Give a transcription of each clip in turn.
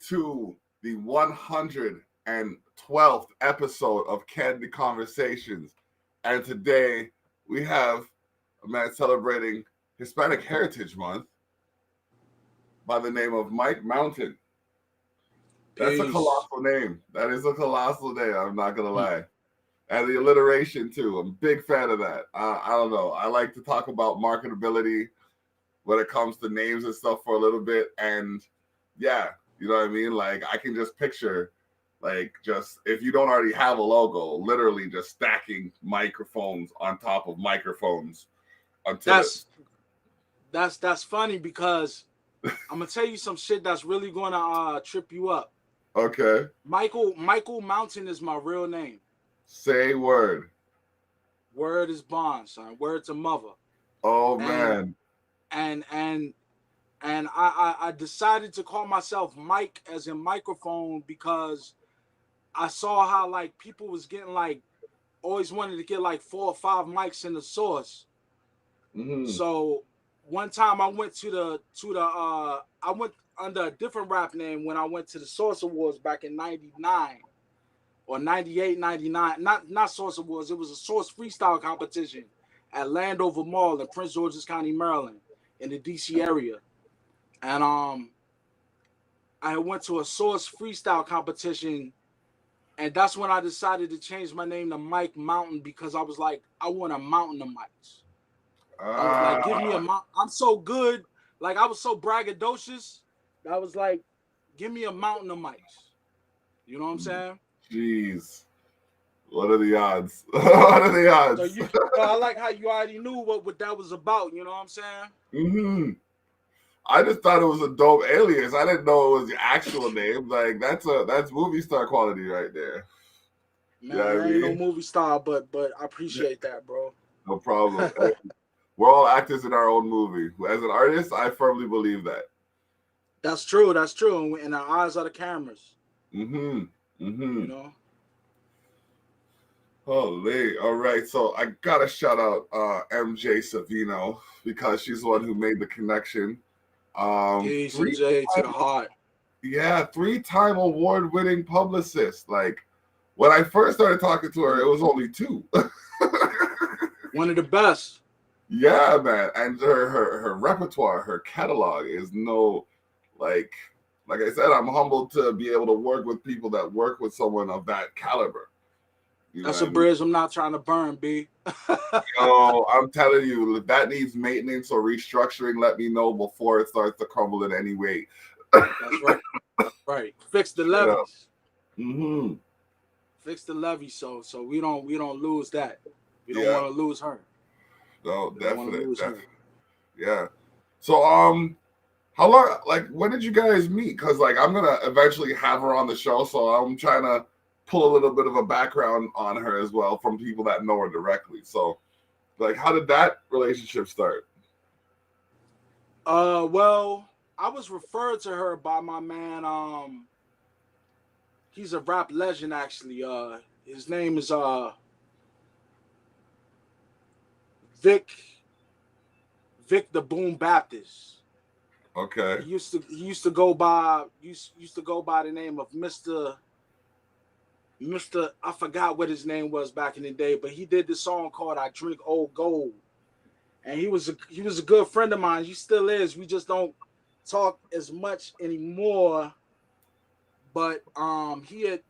to the 112th episode of Candid Conversations. And today we have a man celebrating Hispanic Heritage Month by the name of Mike Mountain. That's a Peace. colossal name. That is a colossal name, I'm not going to lie. And the alliteration, too. I'm a big fan of that. I don't know. I like to talk about marketability when it comes to names and stuff for a little bit. And yeah, you know what I mean? Like, I can just picture, like, just if you don't already have a logo, literally just stacking microphones on top of microphones until that's funny because I'm gonna tell you some shit that's really gonna trip you up. Okay. Michael Mountain is my real name. Say word. Word is bond, son. Word to mother. Oh man. And I decided to call myself Mike as in microphone because I saw how like people was getting like always wanted to get like 4 or 5 mics in the source. Mm-hmm. So one time I went I went under a different rap name when I went to the Source Awards back in 99 or 98, 99. Not Source Awards, it was a Source freestyle competition at Landover Mall in Prince George's County, Maryland, in the DC area. And I went to a Source freestyle competition, and that's when I decided to change my name to Mike Mountain because I was like, I want a mountain of mics. I was like, give me a mountain. I'm so good. Like, I was so braggadocious. I was like, give me a mountain of mics. You know what I'm saying? Jeez. What are the odds? What are the odds? So I like how you already knew what that was about. You know what I'm saying? Mm-hmm. I just thought it was a dope alias. I didn't know it was the actual name. Like that's movie star quality right there. Man, I ain't no movie star, but I appreciate that, bro. No problem. We're all actors in our own movie. As an artist, I firmly believe that. That's true. That's true. And our eyes are the cameras. Mm-hmm. Mm-hmm. You know. Holy. All right. So I gotta shout out MJ Savino because she's the one who made the connection. Peace and J to the heart. Yeah, 3-time award-winning publicist. Like when I first started talking to her, it was only 2. One of the best. Yeah, man. And her repertoire, her catalog is like I said, I'm humbled to be able to work with people that work with someone of that caliber. That's a bridge I'm not trying to burn, B. Yo, I'm telling you, if that needs maintenance or restructuring, let me know before it starts to crumble in any way. That's right. Right. Fix the levees. Mm-hmm. Fix the levee so we don't lose that. We don't want to lose her. No, definitely. Yeah. So how long, like, when did you guys meet? Because like I'm gonna eventually have her on the show, so I'm trying to pull a little bit of a background on her as well from people that know her directly. So like, how did that relationship start? Well, I was referred to her by my man. He's a rap legend, actually. His name is Vic the Boom Baptist. Okay. He used to go by the name of Mr. I forgot what his name was back in the day, but he did this song called "I Drink Old Gold," and he was a good friend of mine. He still is. We just don't talk as much anymore. But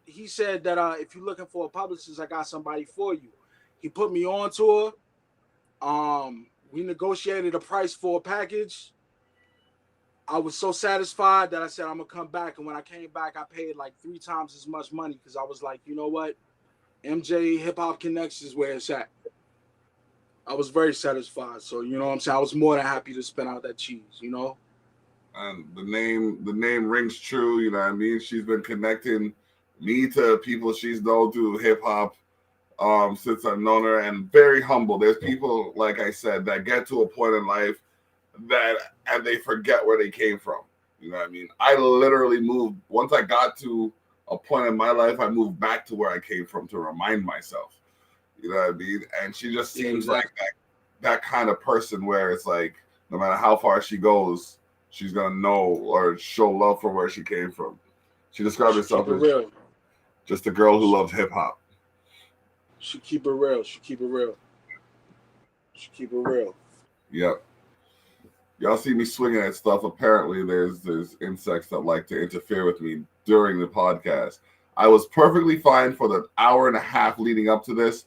he said that if you're looking for a publicist, I got somebody for you. He put me on to her. We negotiated a price for a package. I was so satisfied that I said I'm gonna come back. And when I came back, I paid like 3 times as much money because I was like, you know what, MJ Hip Hop Connections is where it's at. I was very satisfied. So you know what I'm saying. I was more than happy to spend out that cheese. You know. And the name rings true. You know what I mean? She's been connecting me to people she's known through hip hop since I've known her, and very humble. There's people, like I said, that get to a point in life and they forget where they came from. You know what I mean? I literally moved once I got to a point in my life. I moved back to where I came from to remind myself. You know what I mean? And she just seems like that kind of person where it's like no matter how far she goes, she's gonna know or show love for where she came from. She described herself Keep it as real. just a girl who loves hip hop. She keep it real. She keep it real. She keep it real. Yep. Y'all see me swinging at stuff. Apparently, there's insects that like to interfere with me during the podcast. I was perfectly fine for the hour and a half leading up to this.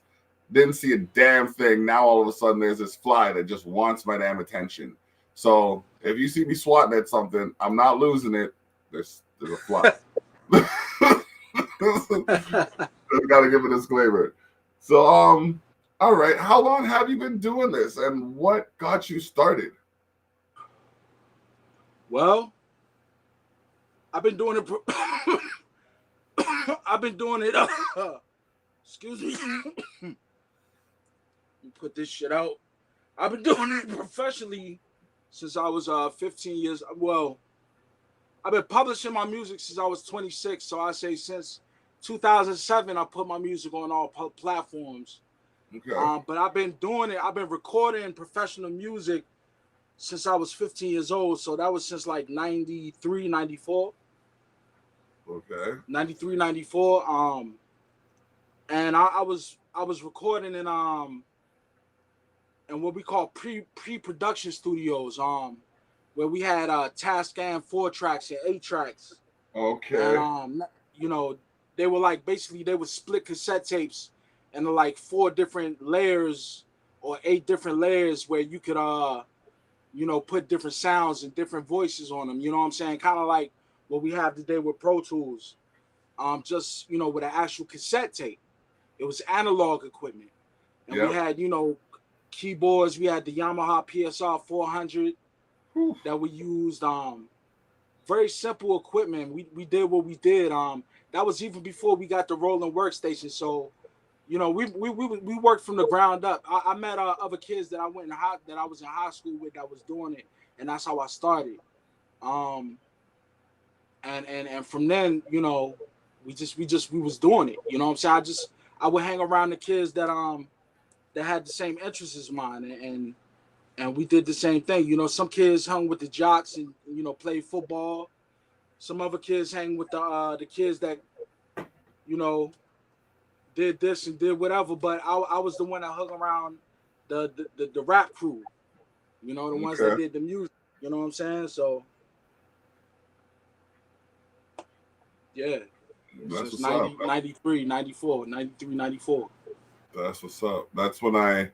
Didn't see a damn thing. Now all of a sudden, there's this fly that just wants my damn attention. So if you see me swatting at something, I'm not losing it. There's a fly. Got to give a disclaimer. So all right. How long have you been doing this, and what got you started? Well, I've been doing it. I've been doing it. Excuse me. Let me put this shit out. I've been doing it professionally since I was 15 years. Well, I've been publishing my music since I was 26. So I say since 2007, I put my music on all platforms. Okay. But I've been doing it. I've been recording professional music since I was 15 years old. So that was since like 93, 94. Okay. 93, 94. And I was recording in what we call pre-production studios, where we had Tascam 4 tracks and 8 tracks. Okay. And you know, they were like basically they would split cassette tapes into like 4 different layers or 8 different layers where you could you know, put different sounds and different voices on them. You know what I'm saying? Kind of like what we have today with Pro Tools. Just, you know, with an actual cassette tape. It was analog equipment. And we had, you know, keyboards. We had the Yamaha PSR 400 that we used. Very simple equipment. We did what we did. That was even before we got the rolling workstation. So, you know, we worked from the ground up. I met other kids that I was in high school with that was doing it, and that's how I started. And from then, you know, we was doing it. You know what I'm saying? I would hang around the kids that had the same interests as mine, and we did the same thing. You know, some kids hung with the jocks and, you know, played football. Some other kids hang with the kids that, you know, did this and did whatever. But I was the one that hung around the rap crew. You know, the ones that did the music. You know what I'm saying? So yeah. That's Since what's up. 93, 94, 93, 94. That's what's up. That's when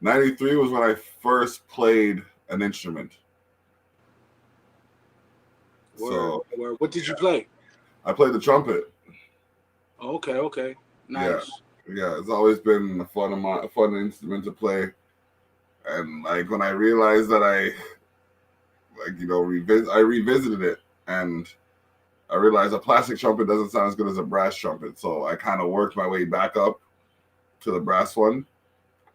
93 was when I first played an instrument. Word. What did you play? I played the trumpet. Oh, okay. Nice. Yeah, it's always been a fun instrument to play. And like when I realized that I revisited it, and I realized a plastic trumpet doesn't sound as good as a brass trumpet. So I kind of worked my way back up to the brass one.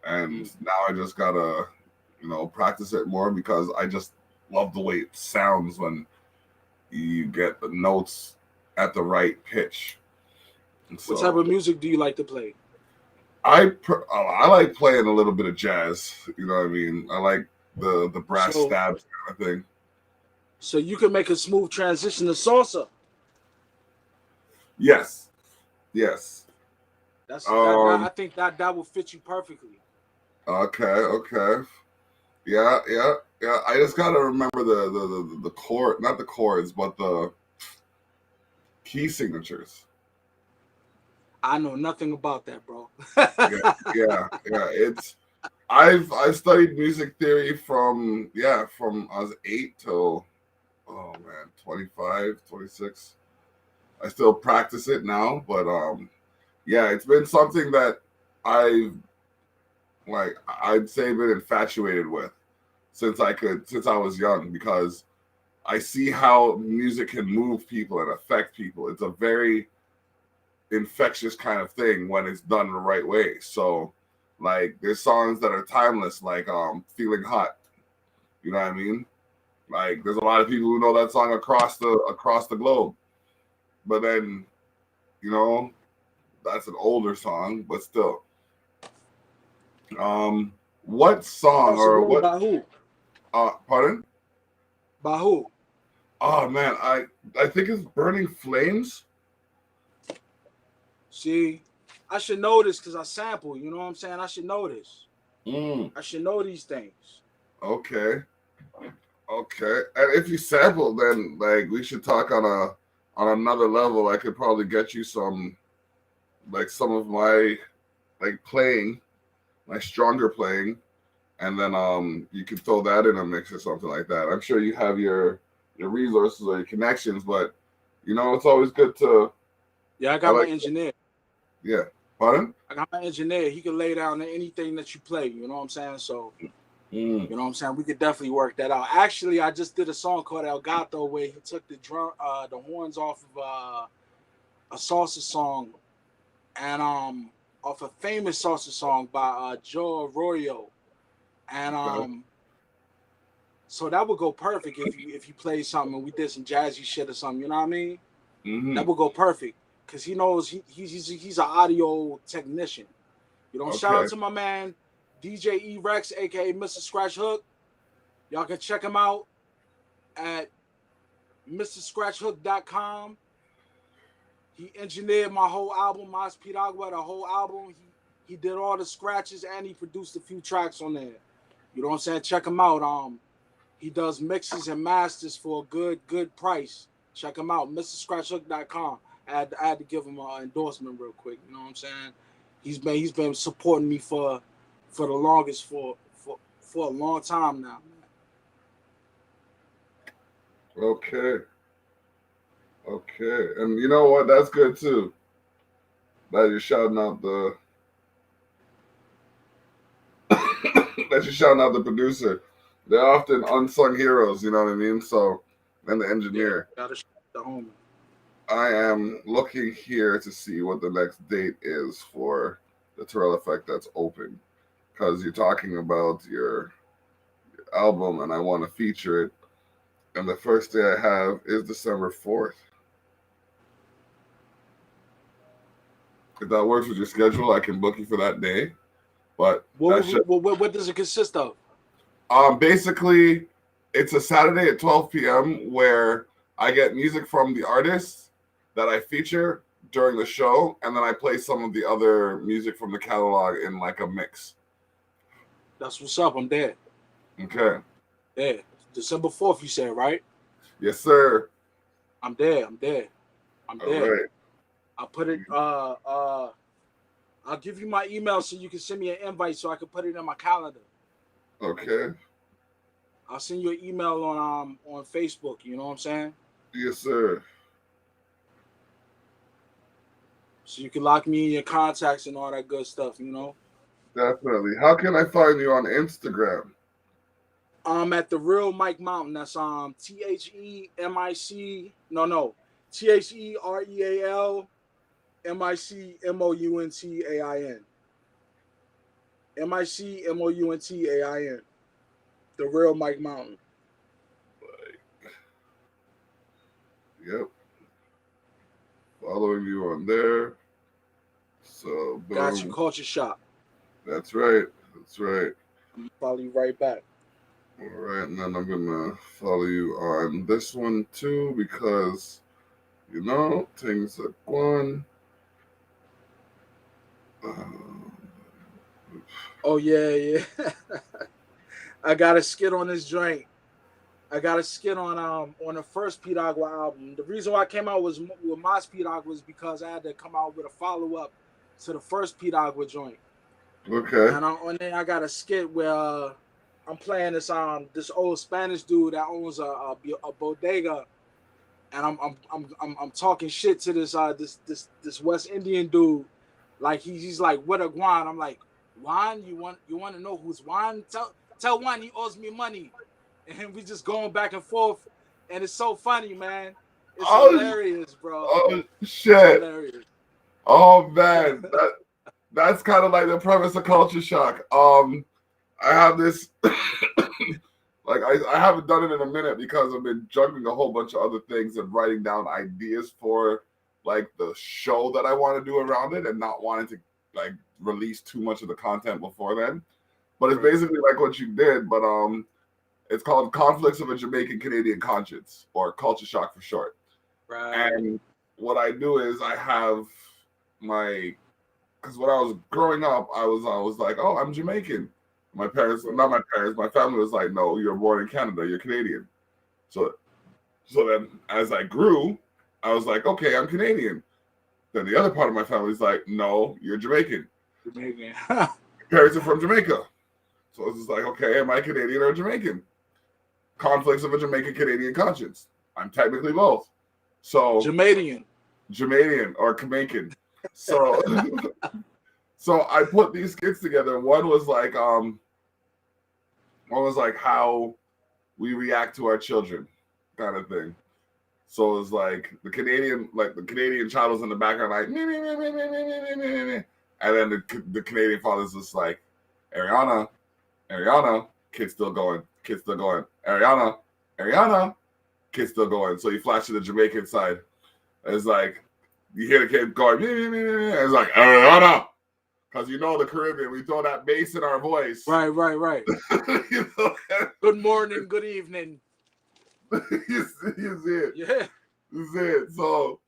And now I just gotta, you know, practice it more because I just love the way it sounds when you get the notes at the right pitch. What type of music do you like to play? I like playing a little bit of jazz. You know what I mean? I like the brass stabs kind of thing. So you can make a smooth transition to salsa. Yes. I think that will fit you perfectly. Okay. Yeah. I just gotta remember the chord, not the chords, but the key signatures. I know nothing about that, bro. yeah. It's I've studied music theory from I was 8 till 25, 26. I still practice it now, but it's been something that I'd say been infatuated with since I was young, because I see how music can move people and affect people. It's a very infectious kind of thing when it's done the right way. So like there's songs that are timeless, like Feeling Hot. You know what I mean? Like there's a lot of people who know that song across the globe. But then, you know, that's an older song, but still. What song Across the or globe what by who? pardon? By who? Oh man, I think it's Burning Flames. See, I should know this because I sample. You know what I'm saying? I should know this. Mm, I should know these things. okay, okay. And if you sample, then like we should talk on another level. I could probably get you some of my like playing, my stronger playing, and then you can throw that in a mix or something like that. I'm sure you have your resources or your connections, but it's always good to. Yeah, I I got my like, engineer. yeah. Pardon? I got my engineer. He can lay down anything that you play. You know what I'm saying? So, Mm, you know what I'm saying? We could definitely work that out. Actually, I just did a song called El Gato where he took the horns off of a salsa song and off a famous salsa song by Joe Arroyo. And okay. so that would go perfect if you played something and we did some jazzy shit or something. You know what I mean? Mm-hmm. That would go perfect because he knows he's an audio technician. You know, shout out Okay. to my man DJ E Rex, aka Mr. Scratch Hook. Y'all can check him out at MrScratchHook.com. He engineered my whole album, Mas Piragua, the whole album. He did all the scratches and he produced a few tracks on there. You know what I'm saying? Check him out. He does mixes and masters for a good price. Check him out, MrScratchHook.com. I had to give him an endorsement real quick. You know what I'm saying? He's been supporting me for the longest for a long time now. Okay. Okay. And you know what? That's good too. That you're shouting out the that you're shouting out the producer. They're often unsung heroes, you know what I mean? So, and the Yeah, engineer. gotta shout out the homie. I am looking here to see what the next date is for the Terrell Effect that's open. Because you're talking about your album and I want to feature it. And the first day I have is December 4th. If that works with your schedule, I can book you for that day. But that should What does it consist of? basically it's a Saturday at 12 p.m. where I get music from the artists that I feature during the show, and then I play some of the other music from the catalog in like a mix. That's what's up. I'm there. Okay. There. December 4th, you said, right? Yes, sir. I'm there. I'm there. I'm All there. right. I'll put it I'll give you my email so you can send me an invite so I can put it in my calendar. Okay. I'll send you an email on Facebook, you know what I'm saying? Yes, sir. So you can lock me in your contacts and all that good stuff, you know? Definitely. How can I find you on Instagram? I'm at the real Mike Mountain. That's THEMIC. No. THEREALMICMOUNTAIN. MICMOUNTAIN. The real Mike Mountain. Yep. Following you on there. So, Got you, boom. Culture Shop. That's right. That's right. I'm gonna follow you right back. All right. And then I'm going to follow you on this one too because, things are going. Oh yeah. I got a skit on this joint. I got a skit on the first Pete Agua album. The reason why I came out was with my Pete Agua was because I had to come out with a follow up to the first Pete Agua joint. Okay. And on there I got a skit where I'm playing this old Spanish dude that owns a bodega, and I'm talking shit to this West Indian dude. Like he's like, what a Juan? I'm like, Juan, you want to know who's Juan? Tell Juan he owes me money. And we just going back and forth, and it's so funny, man. It's Oh, hilarious, bro. oh It's shit. hilarious. Oh man. That's kind of like the premise of Culture Shock. I have this like I haven't done it in a minute because I've been juggling a whole bunch of other things and writing down ideas for like the show that I want to do around it and not wanting to like release too much of the content before then. But it's Right. basically like what you did, but It's called Conflicts of a Jamaican Canadian Conscience, or Culture Shock for short. Right. And what I do is I have my, because when I was growing up, I was like, oh, I'm Jamaican. My parents, not my parents, my family was like, no, you're born in Canada, you're Canadian. So then as I grew, I was like, okay, I'm Canadian. Then the other part of my family is like, no, you're Jamaican. Jamaican. Parents are from Jamaica. So it's just like, okay, am I Canadian or Jamaican? Conflicts of a Jamaican Canadian conscience. I'm technically both. So Jamaican or Jamaican. So so I put these skits together. One was like how we react to our children, kind of thing. So it's like the Canadian child was in the background like me, me, me, me, me, me, me, me, me, me. And then the Canadian father's just like, Ariana, kid's still going, Ariana, kid's still going. So you flash to the Jamaican side. It's like you hear the kid going, me, me, me, me, me. It's like Ariana. Because you know the Caribbean, we throw that bass in our voice. Right. You know? Good morning, good evening. you see it. Yeah. You see it. So,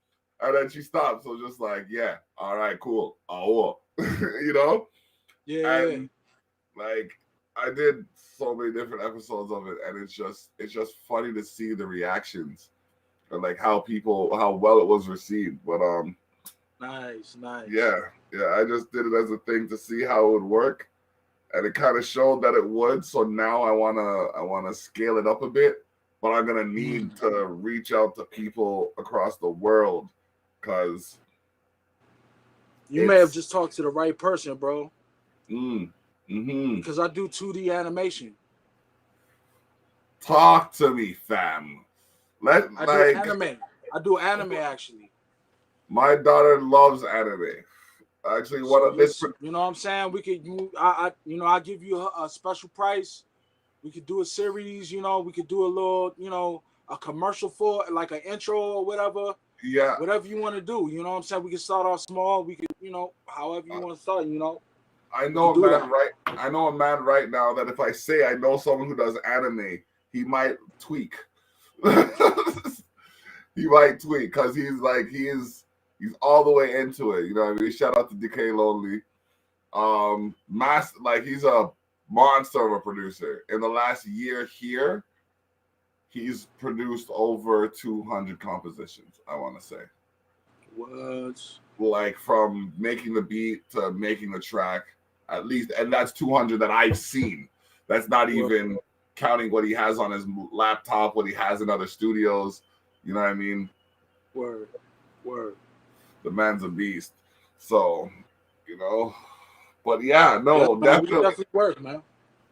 and then she stopped. So just like, yeah, all right, cool. Oh, you know? Yeah. And like I did so many different episodes of it, and it's just funny to see the reactions and like how well it was received. But Nice. Yeah, I just did it as a thing to see how it would work, and it kind of showed that it would. So now I wanna scale it up a bit, but I'm gonna need to reach out to people across the world, because you may have just talked to the right person, bro. Because I do 2D animation. Talk to me, fam. I do anime actually. My daughter loves anime. Actually, So one of this. You know what I'm saying? We could, I give you a special price. We could do a series. You know, we could do a little, a commercial for like an intro or whatever. Yeah. Whatever you want to do. You know what I'm saying? We can start off small. We could, however you want to start. I know a man right now that if I say I know someone who does anime, he might tweak. He might tweak because he's all the way into it. You know what I mean? Shout out to DK Lonely. He's a monster of a producer. In the last year here, he's produced over 200 compositions, I want to say. What? Like from making the beat to making the track, at least, and that's 200 that I've seen. That's not even counting what he has on his laptop, what he has in other studios. You know what I mean? Word. The man's a beast. So, but yeah, no, definitely work, man.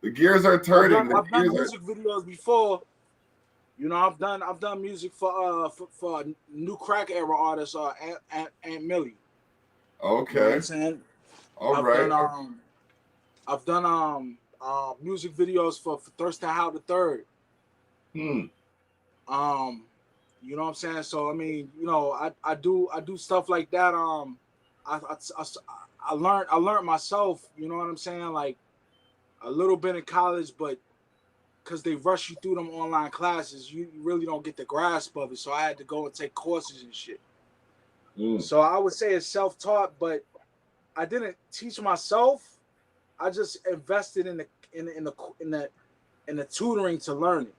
The gears are turning. I've done music videos before. I've done music for new crack era artist, Aunt Millie. Okay. You know what I'm saying? I've done music videos for Thurston Howe the Third. You know what I'm saying? So I mean, I do stuff like that. I learned myself. You know what I'm saying? Like a little bit in college, but because they rush you through them online classes, you really don't get the grasp of it. So I had to go and take courses and shit. So I would say it's self-taught, but I didn't teach myself. I just invested in the tutoring to learn it.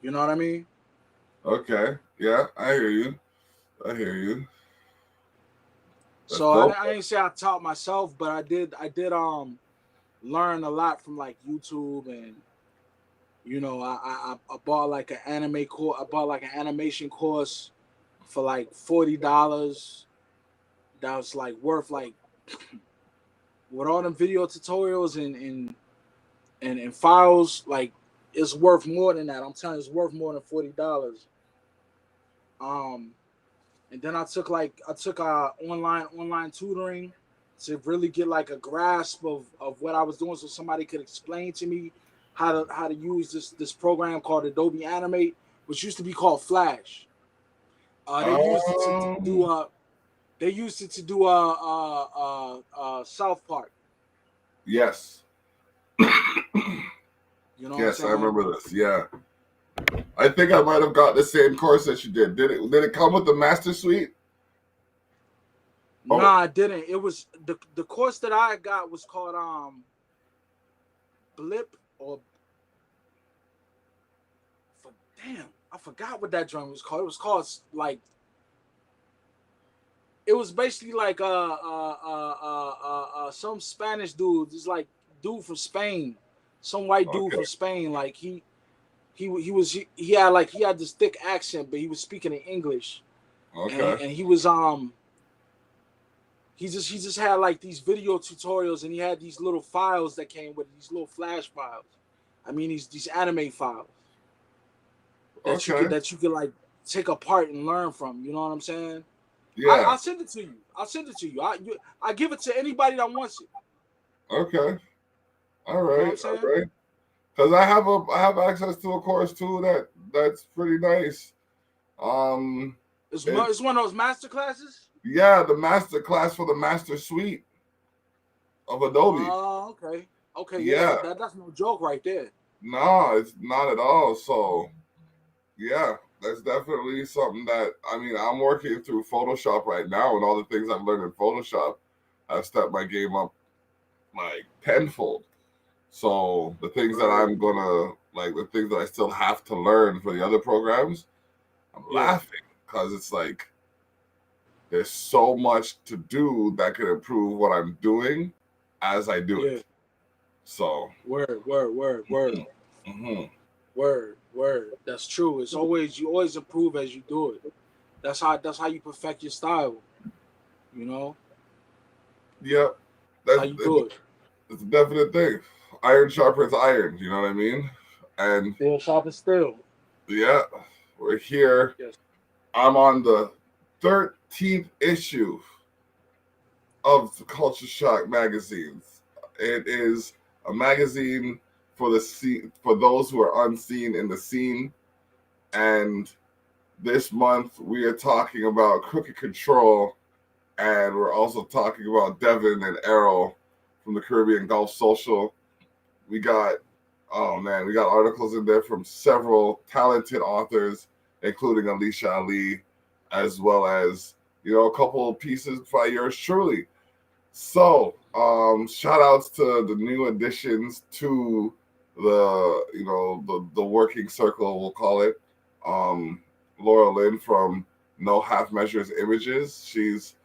You know what I mean? Okay. Yeah, I hear you. That's so I didn't say I taught myself, but I did learn a lot from like YouTube, and I bought like an anime course. I bought like an animation course for like $40. That was like worth like with all them video tutorials and files, like it's worth more than that. I'm telling you, it's worth more than $40. And then I took online tutoring to really get like a grasp of what I was doing, so somebody could explain to me how to use this program called Adobe Animate, which used to be called Flash. They used it to do South Park. Yes. You know what I'm Yes, I saying? remember this. Yeah. I think I might have got the same course that you did. Did it come with the master suite? No, Oh, I didn't. It was the course that I got was called Blip or damn, I forgot what that drum was called. It was called like it was basically like some Spanish dude. It's like dude from Spain, some white dude okay, from Spain. Like he had this thick accent, but he was speaking in English, okay, and he was he just had like these video tutorials, and he had these little files that came with it, these little flash files. I mean these anime files okay. that you could like take apart and learn from. You know what I'm saying? Yeah, I'll send it to you. I give it to anybody that wants it. okay. All You know what right, I'm all saying? right. Because I have access to a course too that's pretty nice. Um, it It's one of those master classes. Yeah, the master class for the master suite of Adobe. Oh, okay. Okay, yeah, Yeah, that's no joke right there. no, it's not at all. So yeah, that's definitely something that I'm working through Photoshop right now, and all the things I've learned in Photoshop, I've stepped my game up like tenfold. So the things that Word. I'm gonna like, the things that I still have to learn for the other programs, I'm Yeah, laughing because it's like there's so much to do that could improve what I'm doing as I do yeah. it. So, Word, word, word, word, hmm word, word. That's true. You always improve as you do it. That's how you perfect your style. You know, yeah, that's how you do it. it's a definite thing. Iron sharpens iron. You know what I mean? And Still sharp as steel. yeah, we're here. Yes. I'm on the 13th issue of the Culture Shock magazines. It is a magazine for the scene, for those who are unseen in the scene. And this month we are talking about Crooked Control, and we're also talking about Devin and Errol from the Caribbean Gulf Social. We got, oh man, we got articles in there from several talented authors, including Alicia Ali, as well as a couple of pieces by yours truly. So, shout outs to the new additions to the working circle, we'll call it. Um, Laura Lynn from No Half Measures Images. She's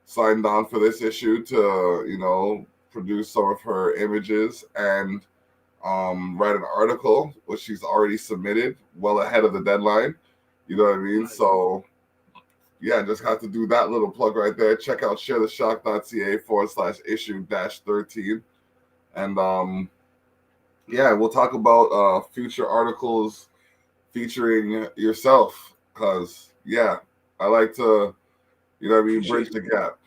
signed on for this issue to, produce some of her images and write an article, which she's already submitted well ahead of the deadline. You know what I mean? Nice. So yeah, just have to do that little plug right there. Check out sharetheshock.ca/issue-13. And yeah, we'll talk about future articles featuring yourself. Cause yeah, I like to, bridge Appreciate the gap.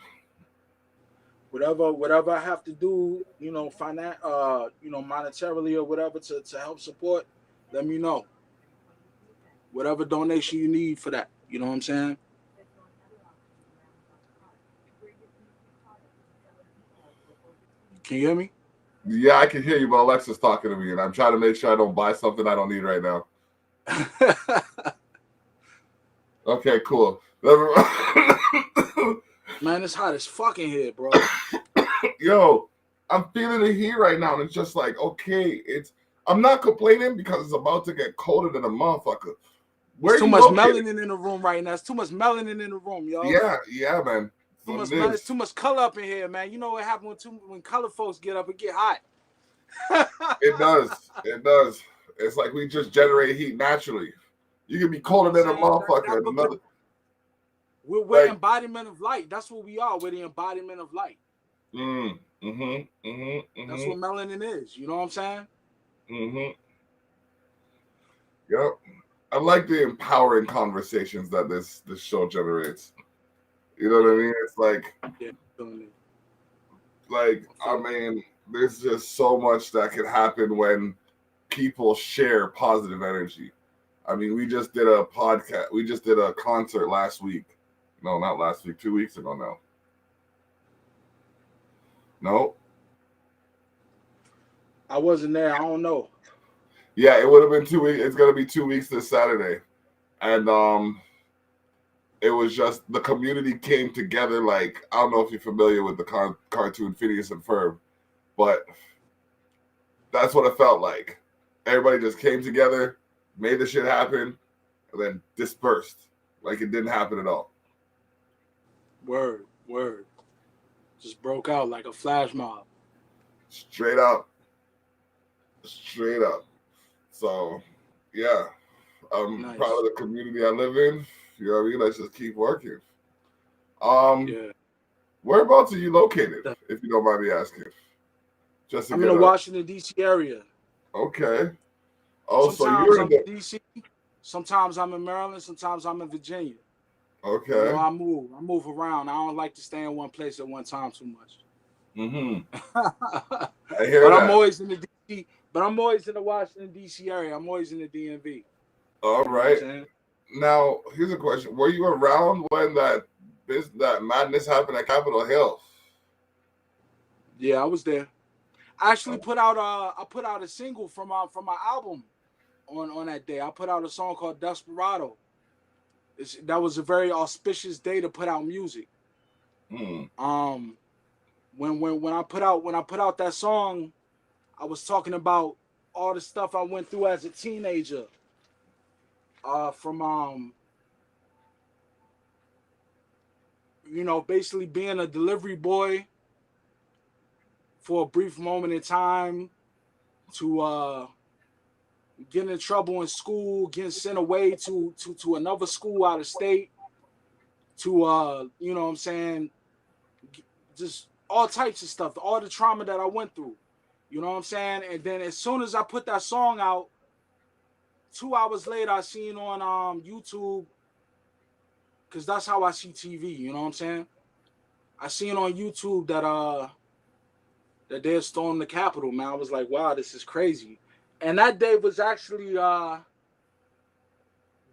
whatever I have to do, monetarily or whatever to help support, let me know. Whatever donation you need for that. You know what I'm saying? Can you hear me? Yeah, I can hear you, but Alexa's talking to me, and I'm trying to make sure I don't buy something I don't need right now. Okay, cool. Man, it's hot as fucking here, bro. Yo, I'm feeling the heat right now, and it's just like, okay, I'm not complaining because it's about to get colder than a motherfucker. It's Where are too you much located? melanin in the room right now. It's too much melanin in the room, yo. Yeah, man. That's what it It's is. too much color up in here, man. You know what happens when color folks get up, it get hot. It does. It does. It's like we just generate heat naturally. You can be You know what colder I'm than a saying? motherfucker. And another, We're like, embodiment of light. That's what we are. We're the embodiment of light. That's what mm-hmm. melanin is. You know what I'm saying? Mm-hmm. Yep. I like the empowering conversations that this show generates. You know what I Yeah, mean? It's like, yeah. I'm feeling it. like I'm I feeling it. mean, there's just so much that can happen when people share positive energy. I mean, we just did a podcast. We just did a concert last week. No, not last week. 2 weeks ago now. No, I wasn't there. I don't know. Yeah, it would have been 2 weeks. It's gonna be 2 weeks this Saturday, and it was just the community came together. Like I don't know if you're familiar with the cartoon Phineas and Ferb, but that's what it felt like. Everybody just came together, made the shit happen, and then dispersed like it didn't happen at all. Word, word. Just broke out like a flash mob. Straight up, straight up. So, yeah, I'm proud Nice. of the community I live in. You know what I mean? Let's just keep working. Yeah. Whereabouts are you located, if you don't mind me asking? Just to I'm in get the a Washington D.C. area. okay. Oh, so Sometimes you're in I'm in the D.C. Sometimes I'm in Maryland. Sometimes I'm in Virginia. You know, okay. I move. I move around. I don't like to stay in one place at one time too much. Mm-hmm. but I hear I'm that. always in the D.C. But I'm always in the Washington D.C. area. I'm always in the DMV. All You know what I'm right. saying? Now, here's a question: were you around when that madness happened at Capitol Hill? Yeah, I was there. I actually Oh, put out a single from my album on that day. I put out a song called Desperado. That was a very auspicious day to put out music. hmm. Um, when I put out that song, I was talking about all the stuff I went through as a teenager. From basically being a delivery boy for a brief moment in time to getting in trouble in school, getting sent away to another school out of state, to you know what I'm saying, just all types of stuff, all the trauma that I went through. You know what I'm saying? And then as soon as I put that song out, 2 hours later I seen on YouTube, because that's how I see TV, you know what I'm saying? I seen on YouTube that they had stormed the Capitol, man. I was like, wow, this is crazy. And that day was actually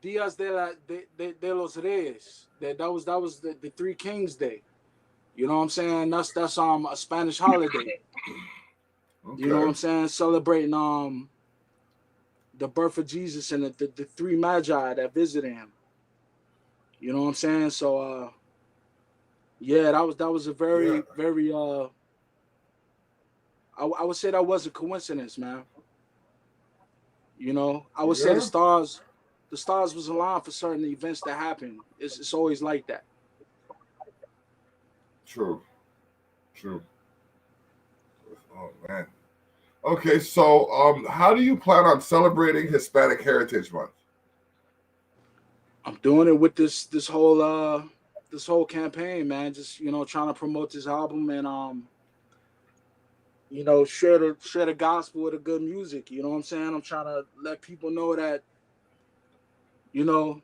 Dias de los Reyes. That was the Three Kings Day. You know what I'm saying? That's a Spanish holiday. You know what I'm Okay. saying? Celebrating the birth of Jesus and the three magi that visited him. You know what I'm saying? So yeah, that was a Yeah. very I would say that was a coincidence, man. You know, I would say Yeah. the stars was aligned for certain events that happen. It's always like that. True. True. Oh man. Okay, so how do you plan on celebrating Hispanic Heritage Month? I'm doing it with this whole campaign, man. Just trying to promote this album and share the gospel with the good music. You know what I'm saying? I'm trying to let people know that you know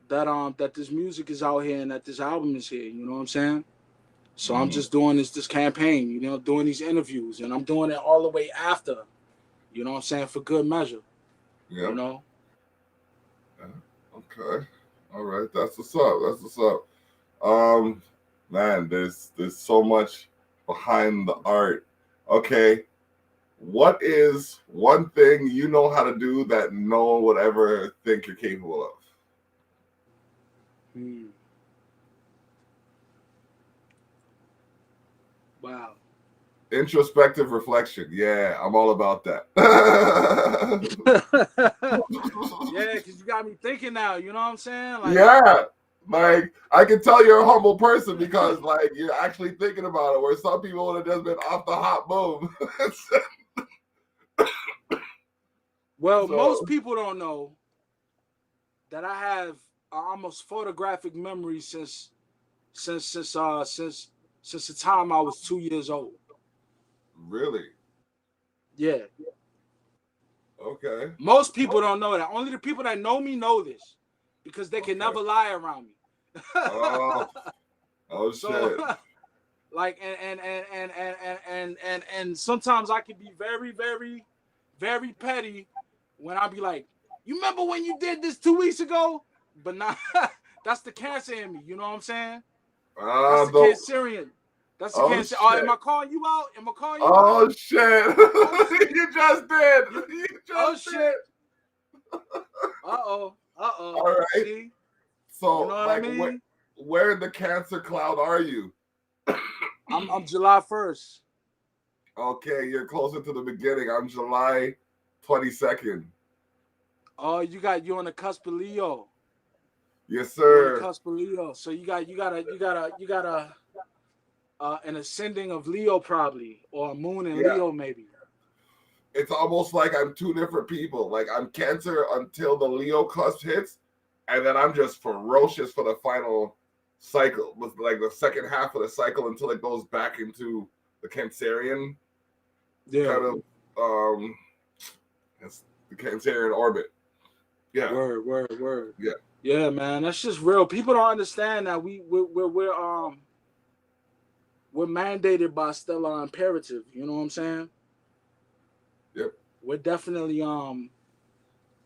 that this music is out here and that this album is here. You know what I'm saying? So I'm Mm-hmm. just doing this campaign. Doing these interviews, and I'm doing it all the way after. You know what I'm saying? For good measure. You Yep. know. Yeah. Okay. All right. That's what's up. That's what's up. Um, man, there's so much behind the art. Okay. What is one thing you know how to do that no one would ever think you're capable of? Hmm. Wow. Introspective reflection. Yeah, I'm all about that. Yeah, because you got me thinking now. You know what I'm saying? Like, Yeah, like I can tell you're a humble person because like you're actually thinking about it. Where some people would have just been off the hot boom. well, most So people don't know that I have almost photographic memory since since uh since since the time I was 2 years old. really, Yeah, okay. most people don't know that. Only the people that know me know this because they can Okay. never lie around me. Oh, oh So, shit. like, and sometimes I can be very, very, very petty when I be like, "You remember when you did this 2 weeks ago?" But not that's the cancer in me. You know what I'm saying? That's the Though Cancerian. That's the Oh cancer. Oh, am shit! I calling you out? Am I calling you out? Oh shit! Oh shit! You just did. You, You oh just did. shit! Uh-oh. All right. See? You know So, what I like, mean? where in the Cancer cloud are you? I'm July 1st. Okay, you're closer to the beginning. I'm July 22nd. Oh, you on the cusp of Leo. Yes, You on the sir. cusp of Leo. So you got an ascending of Leo probably, or a moon in Yeah. Leo maybe. It's almost like I'm two different people. Like I'm Cancer until the Leo cusp hits, and then I'm just ferocious for the final cycle, with like the second half of the cycle until it goes back into the Cancerian Yeah. kind of it's the Cancerian orbit. Yeah. Word. Yeah. Yeah, man, that's just real. People don't understand that we're mandated by stellar imperative. You know what I'm saying? Yep. We're definitely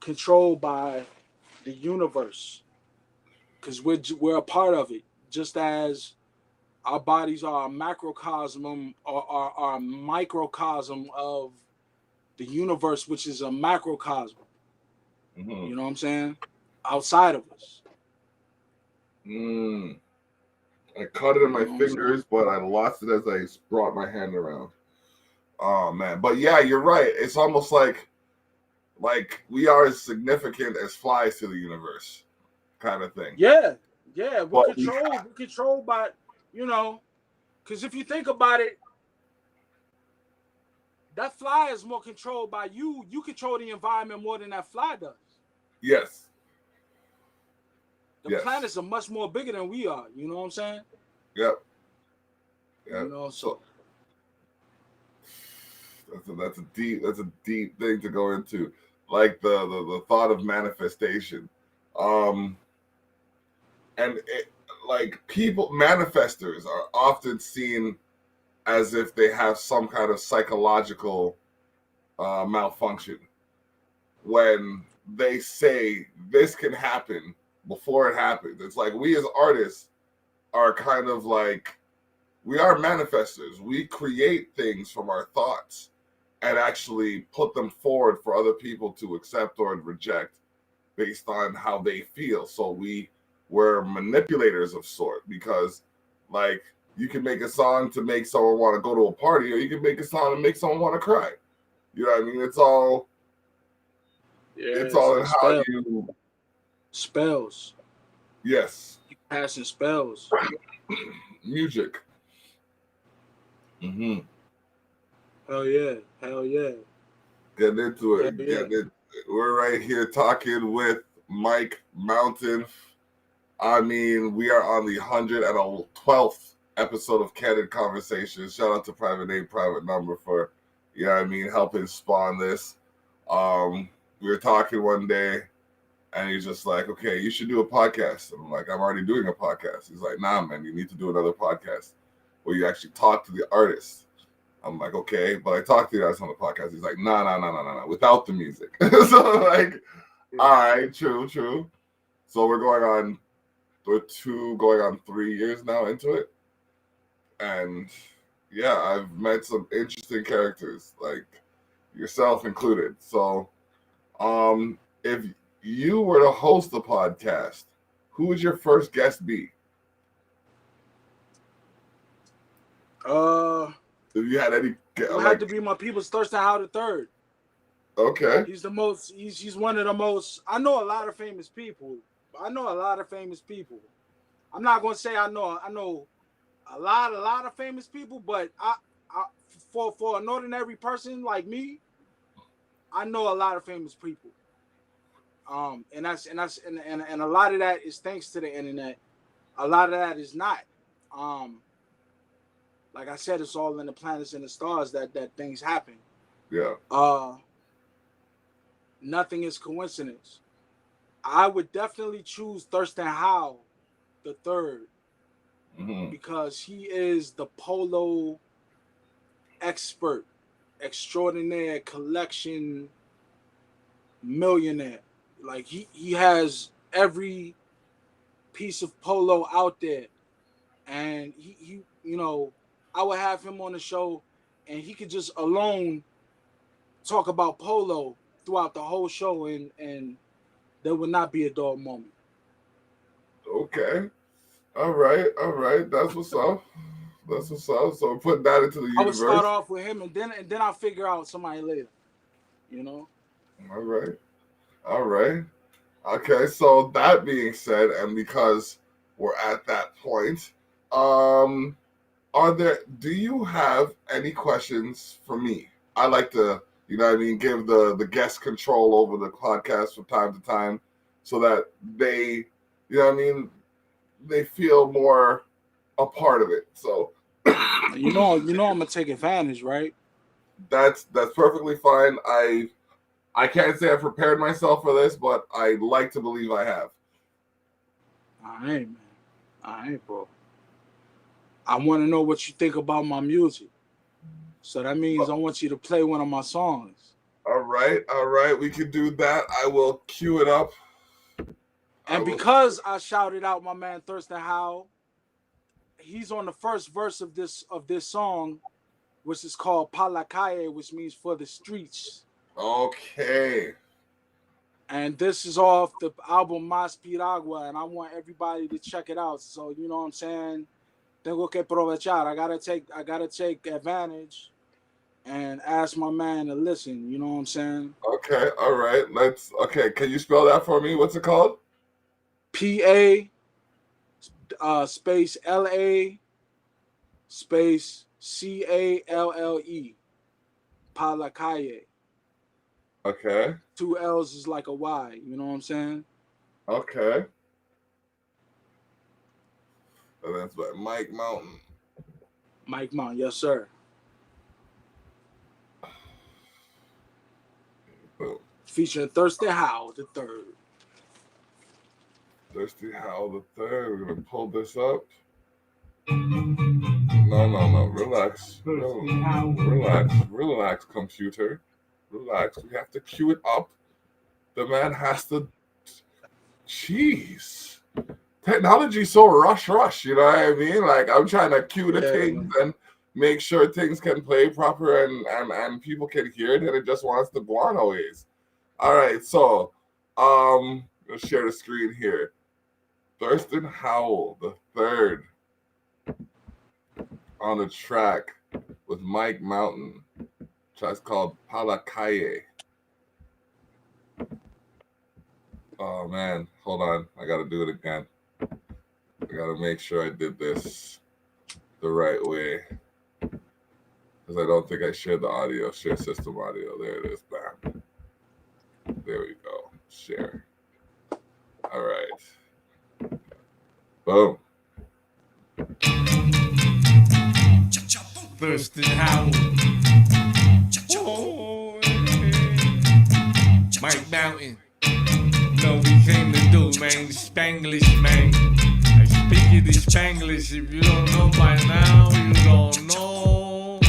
controlled by the universe because we're a part of it. Just as our bodies are a macrocosm or are a microcosm of the universe, which is a macrocosm. Mm-hmm. You know what I'm saying? Outside of us. I caught it in You my know what I'm saying? fingers, but I lost it as I brought my hand around. Oh man. But yeah, you're right. It's almost like we are as significant as flies to the universe, kind of thing. Yeah, But we we're controlled by, you know, because if you think about it, that fly is more controlled by you. You control the environment more than that fly does. yes. The Yes. planets are much more bigger than we are. You know what I'm saying? Yep. You Yep. know, So so that's a deep thing to go into. Like the thought of manifestation. Um and it, like people manifestors are often seen as if they have some kind of psychological malfunction when they say this can happen before it happens. It's like we as artists are kind of like we are manifestors. We create things from our thoughts and actually put them forward for other people to accept or reject based on how they feel. So we're manipulators of sort because like you can make a song to make someone want to go to a party, or you can make a song to make someone want to cry. You know what I mean? It's all yeah, in how you spells. yes. You passing spells. Music. Mm-hmm. Hell yeah, hell yeah, Getting into hell it. yeah. Getting it. We're right here talking with Mike Mountain. I mean, we are on the 112th episode of Candid Conversations. Shout out to Private Name, Private Number for, helping spawn this. We were talking one day, and he's just like, okay, you should do a podcast. And I'm like, I'm already doing a podcast. He's like, nah, man, you need to do another podcast where you actually talk to the artists. I'm like, okay, but I talked to the artist on the podcast. He's like, no, without the music. So like, all right, true. So we're going on 3 years now into it. And yeah, I've met some interesting characters, like yourself included. So if you were to host a podcast, who would your first guest be? If you had any It would have like to be my people's Thurston Howard III. okay. He's one of the most. I know a lot of famous people. I'm not gonna say I know a lot of famous people, but for an ordinary person like me, I know a lot of famous people. And a lot of that is thanks to the internet. A lot of that is not. Like I said, it's all in the planets and the stars that things happen. Yeah. Nothing is coincidence. I would definitely choose Thurston Howell the third because he is the polo expert, extraordinaire, collection millionaire. Like he has every piece of polo out there, and he I would have him on the show, and he could just alone talk about polo throughout the whole show, and there would not be a dull moment. Okay. All right. That's what's up. That's what's up. So put that into the universe. I would start off with him, and then I'll figure out somebody later. You know. All right. Okay. So that being said, and because we're at that point, do you have any questions for me? I like to, you know what I mean, give the guest control over the podcast from time to time so that they, you know what I mean, they feel more a part of it. So you know I'm gonna take advantage, right? That's perfectly fine. I can't say I've prepared myself for this, but I like to believe I have. All right, man. All right, bro. I want to know what you think about my music. So that means I want you to play one of my songs. All right. We can do that. I will cue it up. And because I shouted out my man Thurston Howell, he's on the first verse of this song, which is called Pa la Calle, which means for the streets. Okay. And this is off the album Mas Piragua, and I want everybody to check it out. So you know what I'm saying? Tengo que aprovechar. I gotta take advantage and ask my man to listen. You know what I'm saying? Okay, all right. Can you spell that for me? What's it called? PA space LA space CALLE. Pa la Calle. Okay. 2 L's is like a Y. You know what I'm saying? Okay. And that's by Mike Mountain. Mike Mountain, yes, sir. Boom. Featuring Thurston Howell the third. Thirsty Howell the third. We're gonna pull this up. No. Relax. Relax, computer. Relax. We have to cue it up. The man has to. Jeez. Technology's so rush. You know what I mean? Like I'm trying to cue the things and make sure things can play proper and people can hear it, and it just wants to go on always. All right, so let's share the screen here. Thurston Howell the third on the track with Mike Mountain. Track's called Pa la Calle. Oh man, hold on. I gotta do it again. I gotta make sure I did this the right way. Because I don't think I shared the audio. Share system audio. There it is, bam. There we go. Share. All right. Boom. Thurston Howell. Oh, Mike Mountain. Know what we came to do, man. Spanglish, man. I speak the Spanglish. If you don't know by now, you don't know. I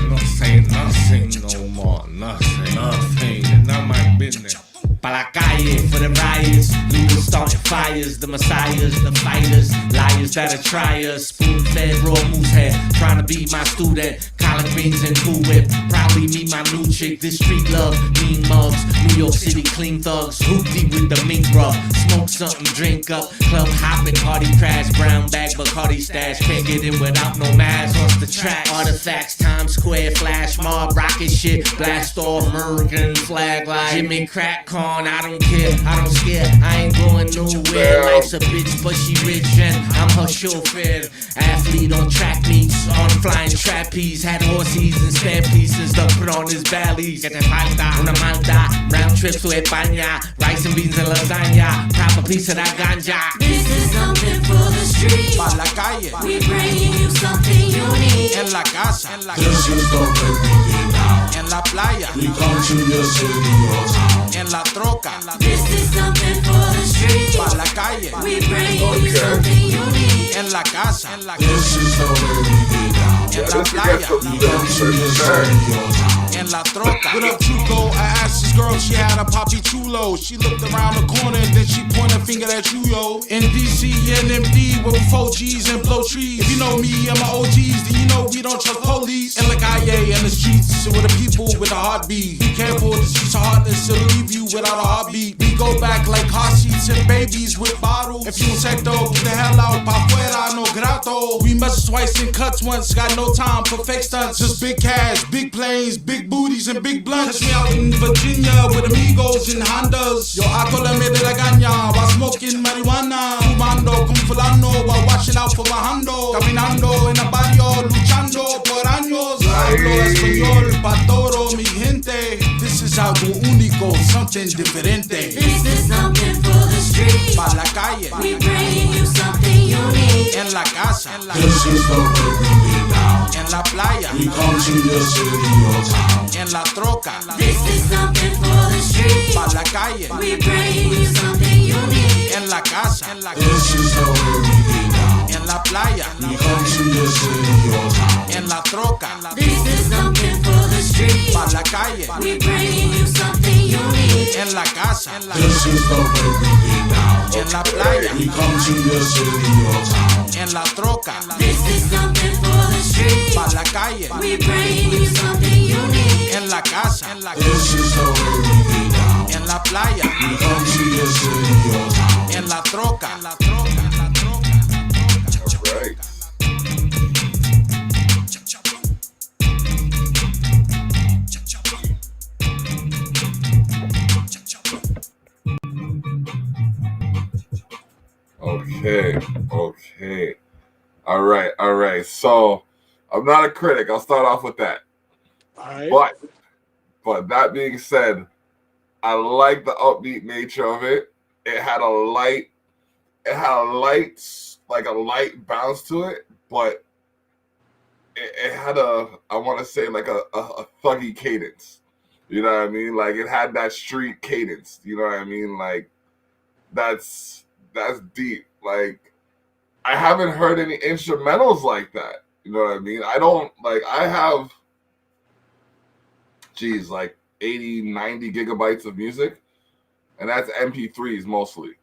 don't say nothing no more. Nothing. It's not my business. Pa la calle for the riots, looters starting fires, the messiahs, the fighters, liars that'll try us, spoon-fed raw moose head, trying to be my student, collard greens and Cool Whip, proudly meet my new chick, this street love, mean mugs, New York City clean thugs, hoopty with the mink rub, smoke something, drink up, club hopping, party crash, brown bag, Bacardi stash, can't get in without no mask, off the track, artifacts, Times Square, flash mob, rocket shit, blast off, American flag like Jimmy Crack Con. I don't care, I don't scare, I ain't going nowhere. Life's a bitch, but she rich and I'm her chauffeur. Athlete on track meets, on flying trapeze. Had horses and spare pieces to put on his bellies. Que te falta una malta, round trips to España. Rice and beans and lasagna, proper piece of that ganja. This is something for the street. Pa la calle. We bringing you something unique. En la casa. This is the way we get down. En la playa. We come to your city or town. En la troca. This is something for the street. Pa la calle. We bringing you something unique. En la casa. This is the way we get down. En la playa. We come to your city or town. En la troca. What up, Chuco? I asked this girl if she had a papi chulo. She looked around the corner and then she pointed a finger at you, yo. In DC and MD, where we 4Gs and blow trees. If you know me and my OGs, then you know we don't trust police. In the calle and the streets, with the people with a heartbeat. Be careful, the streets are heartless, it'll leave you without a heartbeat. We go back like car seats and babies with bottles. If you insecto, get the hell out, pa' fuera, no grato. We messed twice and cuts once, got no time for fake stunts. Just big cash, big planes, big booties and big blunts. Catch me out in Virginia with amigos and Hondas. Yo, acólame de la caña while smoking marijuana. Fumando con fulano while watching out for bajando. Caminando en el barrio, luchando por años. Hablo español pa' todo mi gente. This is algo único, something diferente. This is something for the street. Pa' la calle, We bringing you something unique. en la casa, This is the way we get down. en la playa, We come to your city or town. en la troca, This is something for the street. pa' la calle, We bringing you something unique. en la casa, This is the way we get down. en la playa, We come to your city or town. en la troca, This is something for the street. pa' la calle, We bringing you something unique. en la casa, This is the way we get down. en la playa, We come to your city or town. en la troca, This is something for the street. pa' la calle, We bringing you something unique. en la casa, This is the way we get down. en la playa, We come to your city or town. en la troca, Right. Okay. All right. So I'm not a critic. I'll start off with that. Alright. But that being said, I like the upbeat nature of it. It had a light, like a light bounce to it, but it had I want to say like a thuggy cadence. You know what I mean? Like it had that street cadence. You know what I mean? Like that's deep. Like I haven't heard any instrumentals like that. You know what I mean? I have like 80, 90 gigabytes of music, and that's MP3s mostly.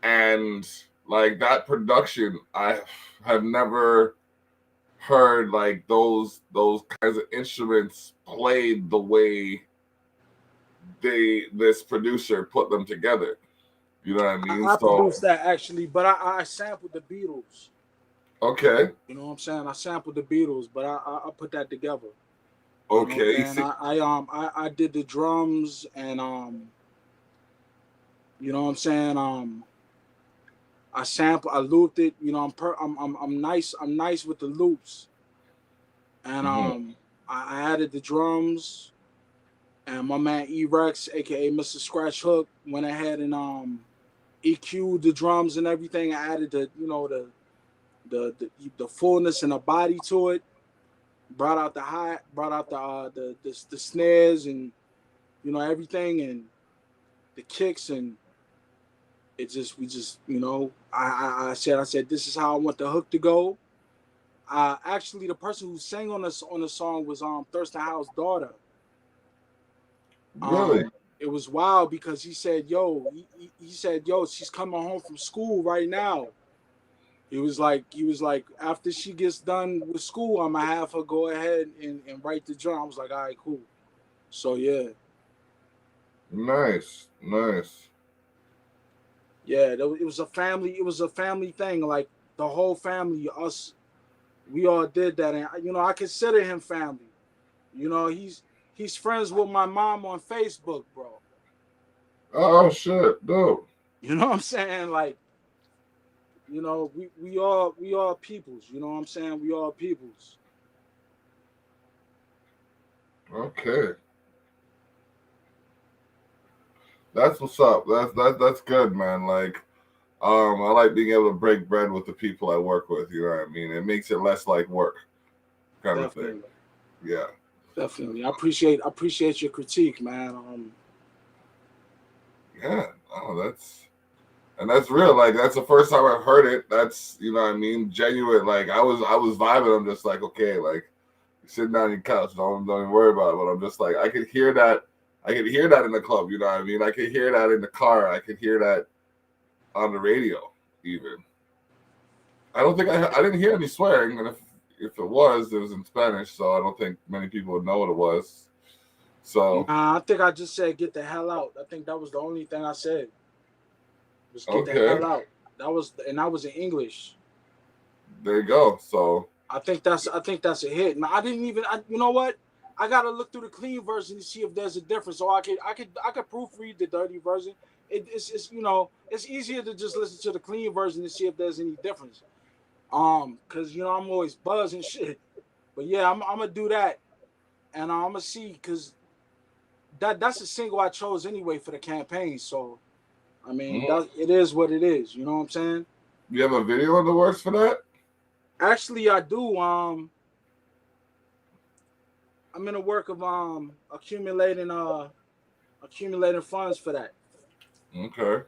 And like that production, I have never heard like those kinds of instruments played the way this producer put them together. You know what I mean? I produced that actually, but I sampled the Beatles. Okay. You know what I'm saying? I sampled the Beatles, but I put that together. Okay. You know, and I did the drums and you know what I'm saying? I looped it, you know, I'm nice with the loops. And I added the drums, and my man E-Rex, aka Mr. Scratch Hook, went ahead and EQ'd the drums and everything. I added the fullness and the body to it. Brought out the snares and you know everything and the kicks, and we just you know I said this is how I want the hook to go. Actually the person who sang on the song was Thurston Howe's daughter. Really? It was wild because he said, he said, she's coming home from school right now. He was like, after she gets done with school, I'm gonna have her go ahead and write the drum. I was like, all right, cool. So yeah. Nice. Yeah, it was a family thing. Like the whole family, us, we all did that, and you know, I consider him family. You know, he's friends with my mom on Facebook, bro. Oh shit, dope. You know what I'm saying? Like, you know, we all peoples. You know what I'm saying? We all peoples. Okay. That's what's up. That's good, man. Like, I like being able to break bread with the people I work with. You know what I mean? It makes it less like work, kind of thing. Yeah. Definitely. I appreciate your critique, man. Yeah. Oh, that's real. Like, that's the first time I've heard it. That's, you know what I mean, genuine. Like, I was vibing. I'm just like, okay, like, sitting down on your couch. Don't even worry about it. But I'm just like, I could hear that. I could hear that in the club. You know what I mean? I could hear that in the car. I could hear that on the radio. Even I don't think I didn't hear any swearing, and if it was in Spanish. So I don't think many people would know what it was. So Nah, I think I just said get the hell out. I think that was the only thing I said. Was get the okay, hell out. That was in English. there you go. So I think that's a hit. Now I didn't even. You know what? I gotta look through the clean version to see if there's a difference. So I could proofread the dirty version. It's you know, it's easier to just listen to the clean version to see if there's any difference. Cause you know I'm always buzzing shit. But yeah, I'm gonna do that, and I'm gonna see because that's a single I chose anyway for the campaign. So I mean, it is what it is. You know what I'm saying? you have a video in the works for that? Actually, I do. I'm in the work of accumulating funds for that. Okay.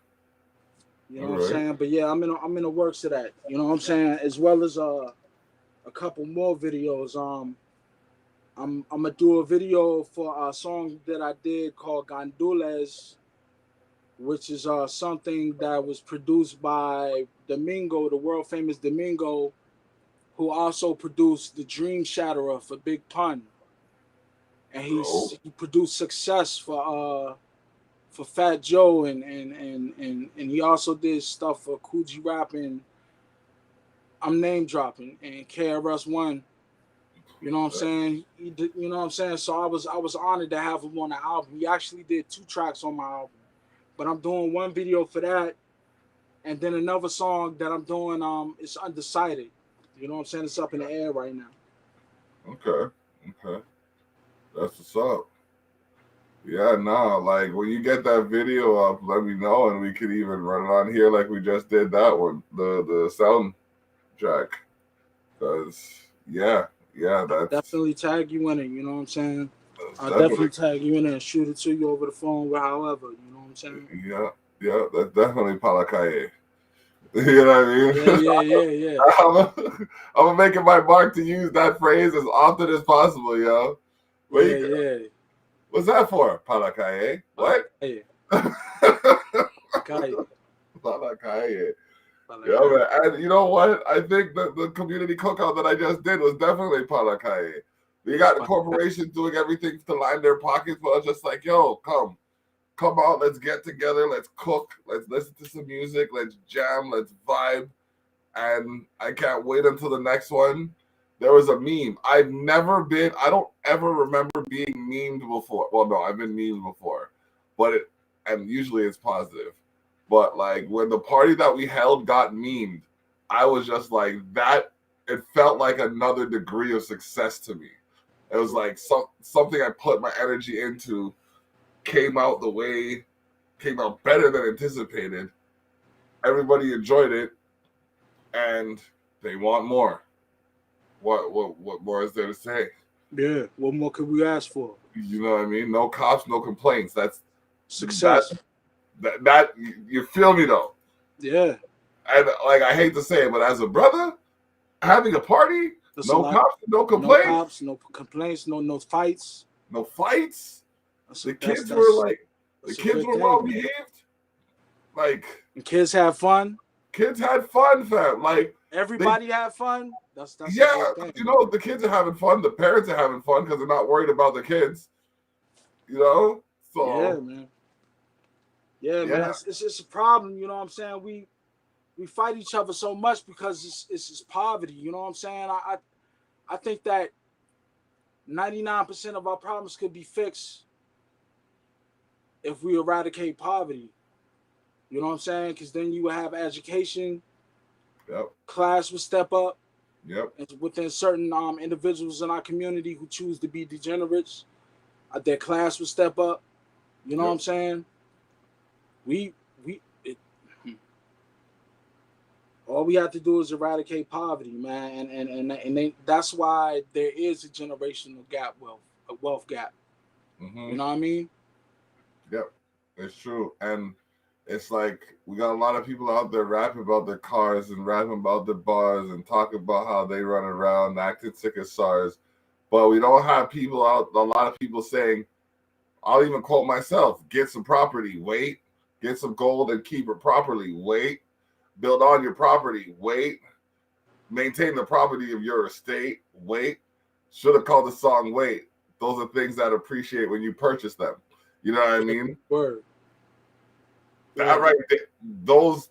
You know what I'm saying? But yeah, I'm in the works of that. You know what I'm saying? As well as a couple more videos. I'm gonna do a video for a song that I did called Gandules, which is something that was produced by Domingo, the world famous Domingo, who also produced The Dream Shatterer for Big Pun. And he produced Success for Fat Joe and he also did stuff for Coogee Rap and I'm name dropping and KRS-One. You know what I'm saying? You know what I'm saying? So I was honored to have him on the album. He actually did 2 tracks on my album. But I'm doing one video for that, and then another song that I'm doing it's undecided. You know what I'm saying? It's up in the air right now. Okay. That's what's up. Yeah, nah, like when you get that video up, let me know and we could even run it on here like we just did that one, the sound track. Cause that's Definitely tag you in it, you know what I'm saying? I'll definitely definitely tag you in it and shoot it to you over the phone or however, you know what I'm saying? yeah, that's definitely Palakaye. You know what I mean? Yeah. I'm gonna make it my mark to use that phrase as often as possible, yo. Yeah. What's that for? Palakaye? What? Hey. Palakaye. Yeah, man. And you know what? I think the community cookout that I just did was definitely Palakaye. We got the corporations doing everything to line their pockets, but I was just like, yo, come out, let's get together, let's cook, let's listen to some music, let's jam, let's vibe. And I can't wait until the next one. There was a meme. I don't ever remember being memed before. Well, no, I've been memed before, and usually it's positive. But like when the party that we held got memed, I was just like that. It felt like another degree of success to me. It was like something I put my energy into came out better than anticipated. Everybody enjoyed it, and they want more. What more is there to say? Yeah, what more could we ask for? You know what I mean? No cops, no complaints. That's success. That you feel me though? Yeah. And like I hate to say it, but as a brother, having a party, no cops, no complaints, no fights. No fights. The kids were well behaved. Like and kids have fun. Kids had fun, fam. Like everybody had fun. That's yeah. You know, the kids are having fun. The parents are having fun because they're not worried about the kids. You know. So yeah, man. Yeah, man. It's just a problem. You know what I'm saying? We fight each other so much because it's just poverty. You know what I'm saying? I think that 99% of our problems could be fixed if we eradicate poverty. You know what I'm saying? Because then you would have education. Yep. Class would step up. Yep. And within certain individuals in our community who choose to be degenerates, their class would step up. You know what I'm saying? All we have to do is eradicate poverty, man, and that's why there is a generational wealth gap. Mm-hmm. You know what I mean? Yep, it's true, and it's like we got a lot of people out there rapping about their cars and rapping about their bars and talking about how they run around acting sick as SARS, but we don't have people out. A lot of people saying, I'll even quote myself: "Get some property, wait. Get some gold and keep it properly, wait. Build on your property, wait. Maintain the property of your estate, wait." Should have called the song "Wait." Those are things that appreciate when you purchase them. You know what I mean? Word. That right there,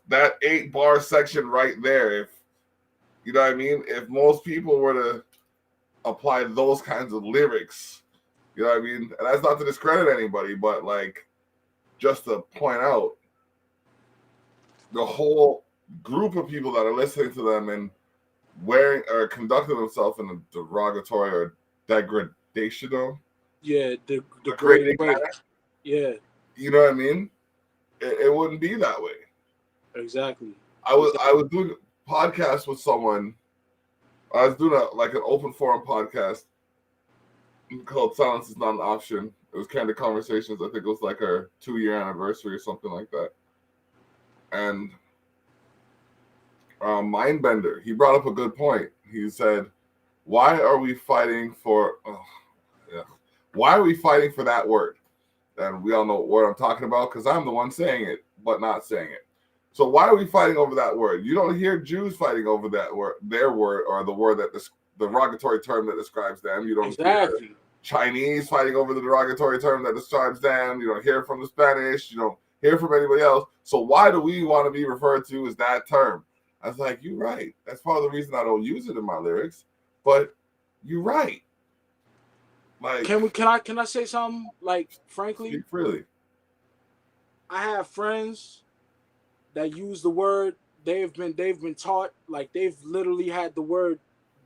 that 8-bar section right there. If you know what I mean, if most people were to apply those kinds of lyrics, you know what I mean, and that's not to discredit anybody, but like just to point out the whole group of people that are listening to them and wearing or conducting themselves in a derogatory or degradational, Yeah, the degrading great way. manner, Yeah, you know what I mean? It wouldn't be that way. exactly. I was doing a podcast with someone. I was doing an open forum podcast called "Silence Is Not an Option." It was kind of conversations. I think it was like our 2-year anniversary or something like that. And Mindbender, he brought up a good point. He said, "Why are we fighting for? Why are we fighting for that word?" And we all know what I'm talking about because I'm the one saying it, but not saying it. So why are we fighting over that word? You don't hear Jews fighting over that word, their word, or the word that the derogatory term that describes them. You don't hear Chinese fighting over the derogatory term that describes them. You don't hear from the Spanish. You don't hear from anybody else. So why do we want to be referred to as that term? I was like, you're right. That's part of the reason I don't use it in my lyrics. But you're right. Like, can I say something? Like, frankly, speak freely. I have friends that use the word. They've been taught, like they've literally had the word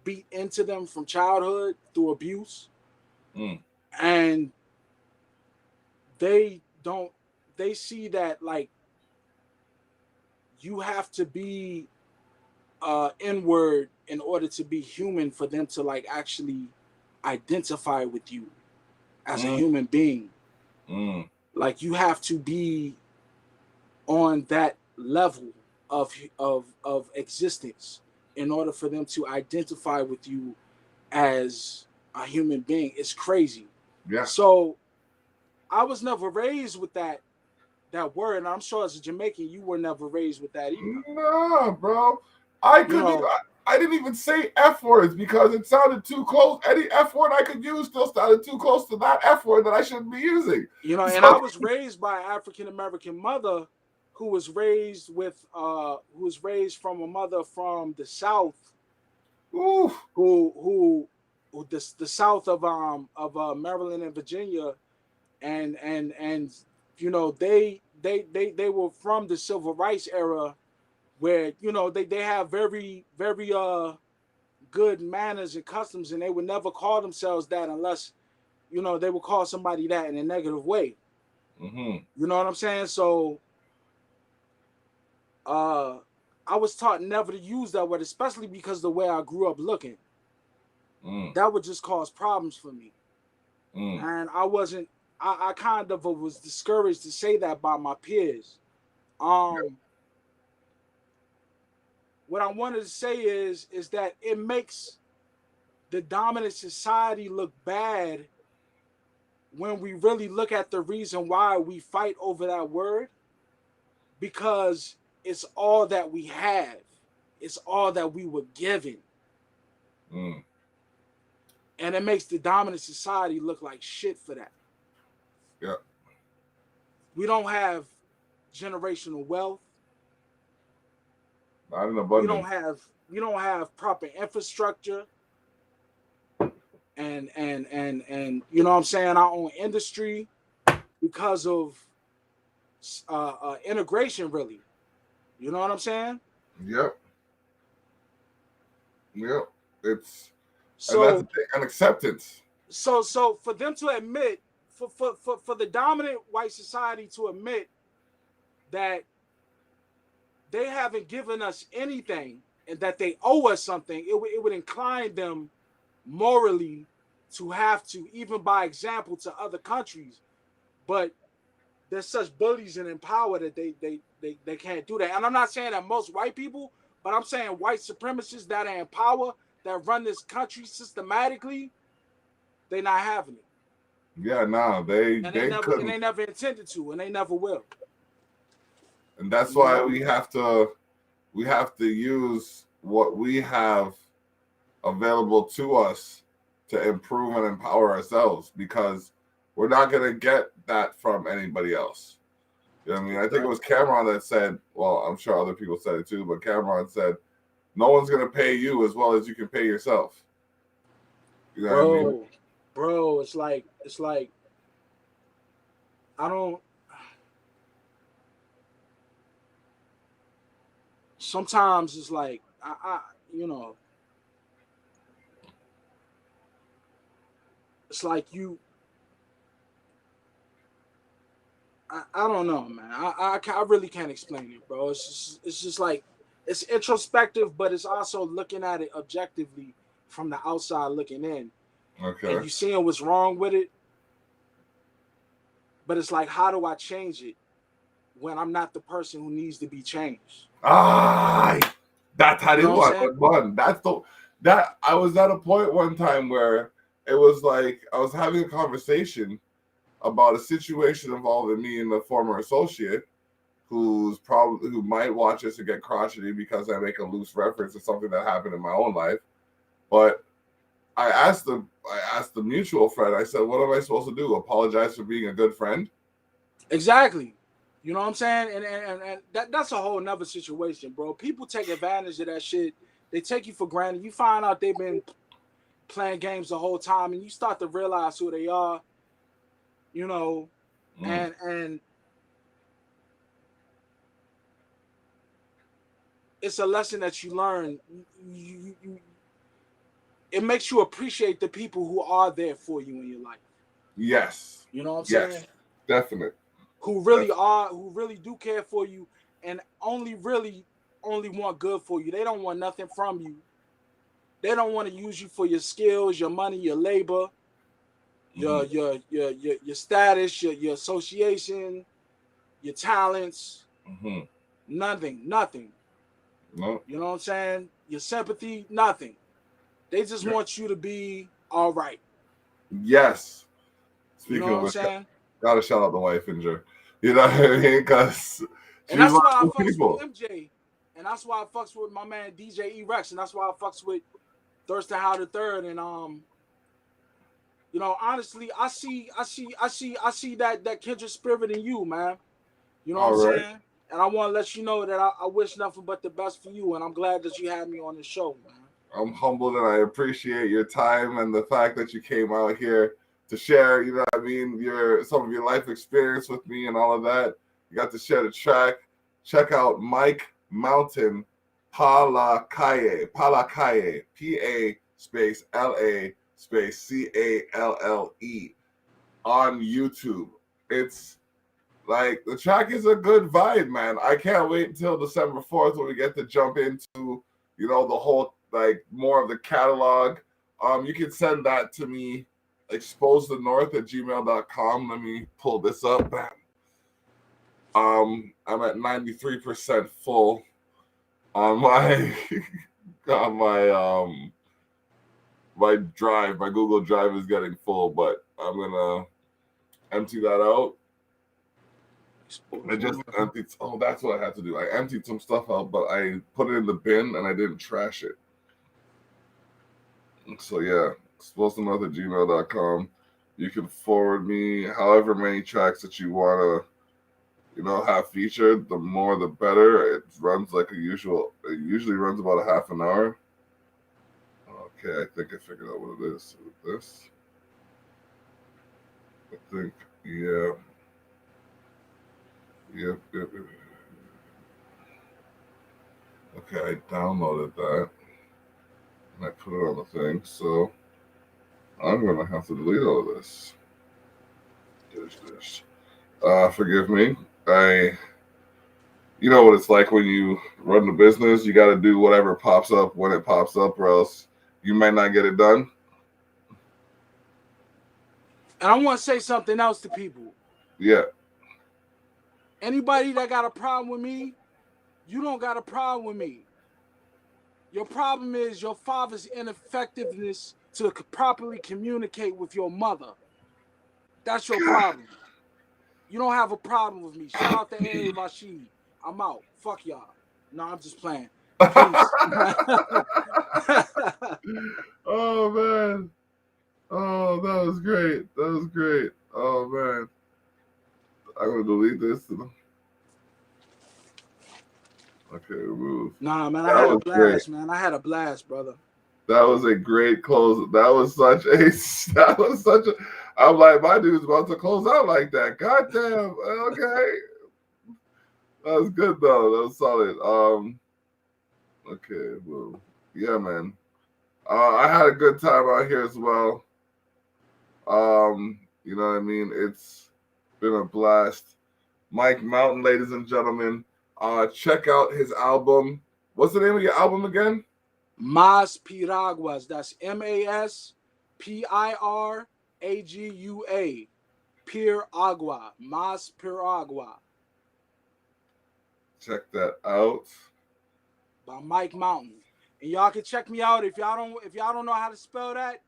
beat into them from childhood through abuse, and they see that like you have to be inward in order to be human for them to like actually identify with you as a human being. Like you have to be on that level of existence in order for them to identify with you as a human being. It's crazy. Yeah. So I was never raised with that word, and I'm sure as a Jamaican you were never raised with that either. No, bro. I didn't even say F words because it sounded too close. Any F word I could use still sounded too close to that F word that I shouldn't be using. You know, and I was raised by an African American mother who was raised from a mother from the South, who the South of Maryland and Virginia, and you know they were from the civil rights era, where you know they have very good manners and customs, and they would never call themselves that unless you know they would call somebody that in a negative way. You know what I'm saying? So I was taught never to use that word, especially because the way I grew up looking. That would just cause problems for me. And I kind of was discouraged to say that by my peers. What I wanted to say is that it makes the dominant society look bad when we really look at the reason why we fight over that word, because it's all that we have. It's all that we were given. And it makes the dominant society look like shit for that. Yeah. We don't have generational wealth. Not in abundance. We don't have proper infrastructure. And you know what I'm saying, our own industry, because of integration, really. You know what I'm saying? Yep. It's so and that's an acceptance. So for them to admit, for the dominant white society to admit that they haven't given us anything and that they owe us something, it would incline them morally to have to, even by example, to other countries. But they're such bullies and in power that they can't do that. And I'm not saying that most white people, but I'm saying white supremacists that are in power, that run this country systematically, they not having it. Yeah, no, they And they never couldn't. and they never intended to, and they never will. And that's You why know? we have to use what we have available to us to improve and empower ourselves, because we're not going to get that from anybody else. You know what I mean? I think it was Cameron that said, well, I'm sure other people said it too, but Cameron said, no one's going to pay you as well as you can pay yourself. You know what I mean? Bro, it's like I don't. Sometimes it's like I you know, it's like I don't know, man. I really can't explain it, bro. It's just like it's introspective, but it's also looking at it objectively from the outside looking in, Okay. and you seeing what's wrong with it. But it's like, how do I change it when I'm not the person who needs to be changed? That's how You it know what I'm saying? was. That I was at a point one time where it was like I was having a conversation about a situation involving me and a former associate who might watch this and get crotchety because I make a loose reference to something that happened in my own life. But I asked the mutual friend, I said, what am I supposed to do? Apologize for being a good friend? Exactly. You know what I'm saying? And that's a whole nother situation, bro. People take advantage of that shit. They take you for granted. You find out they've been playing games the whole time, and you start to realize who they are, you know, and it's a lesson that you learn. It makes you appreciate the people who are there for you in your life. Yes. You know what I'm Yes. saying? Definite. Who really do care for you, and only want good for you. They don't want nothing from you. They don't want to use you for your skills, your money, your labor, your status, your association, your talents. Nothing. No. You know what I'm saying? Your sympathy, nothing. They just want you to be all right. Yes. You know Speaking what of I'm which, saying? gotta shout out the wife, Injure. You know what I mean? Because And that's why I with fucks people. with MJ. And that's why I fucks with my man DJ E Rex. And that's why I fucks with Thurston How the Third. And you know, honestly, I see that kindred spirit in you, man. You know what I'm All right. saying? And I want to let you know that I wish nothing but the best for you. And I'm glad that you had me on this show, man. I'm humbled and I appreciate your time and the fact that you came out here to share, you know what I mean, some of your life experience with me and all of that. You got to share the track. Check out Mike Mountain Palakaye, PA space LA space CALLE on YouTube. It's like the track is a good vibe, man. I can't wait until December 4th when we get to jump into, you know, the whole like more of the catalog. You can send that to me, exposethenorth@gmail.com. Let me pull this up. I'm at 93% full on my on my drive. My Google Drive is getting full, but I'm gonna empty that out. I just emptied. Oh, that's what I had to do. I emptied some stuff out, but I put it in the bin and I didn't trash it. So yeah, exposethenorth@gmail.com. You can forward me however many tracks that you wanna, you know, have featured. The more, the better. It runs like a usual. It usually runs about a half an hour. Okay, I think I figured out what it is. This, I think, yeah. Yep. Okay, I downloaded that and I put it on the thing. So I'm gonna have to delete all of this. Forgive me. You know what it's like when you run the business. You got to do whatever pops up when it pops up, or else you might not get it done. And I want to say something else to people. Yeah. Anybody that got a problem with me, you don't got a problem with me. Your problem is your father's ineffectiveness to properly communicate with your mother. That's your problem. You don't have a problem with me. Shout out to A. Rashidi. I'm out. Fuck y'all. No, I'm just playing. Peace. Oh man. Oh, that was great. That was great. Oh man. I'm gonna delete this. Okay, remove. Nah, man, I That had a was great. blast, man. I had a blast, brother. That was a great close. That was such a. That was such a. I'm like, my dude's about to close out like that. God damn. Okay. That was good though. That was solid. Okay. Well, yeah, man. I had a good time out here as well. You know what I mean? It's been a blast. Mike Mountain, ladies and gentlemen. Check out his album. What's the name of your album again? Mas Piraguas. That's MASPIRAGUA. Piragua. Mas Piragua. Check that out. By Mike Mountain. And y'all can check me out if y'all don't know how to spell that.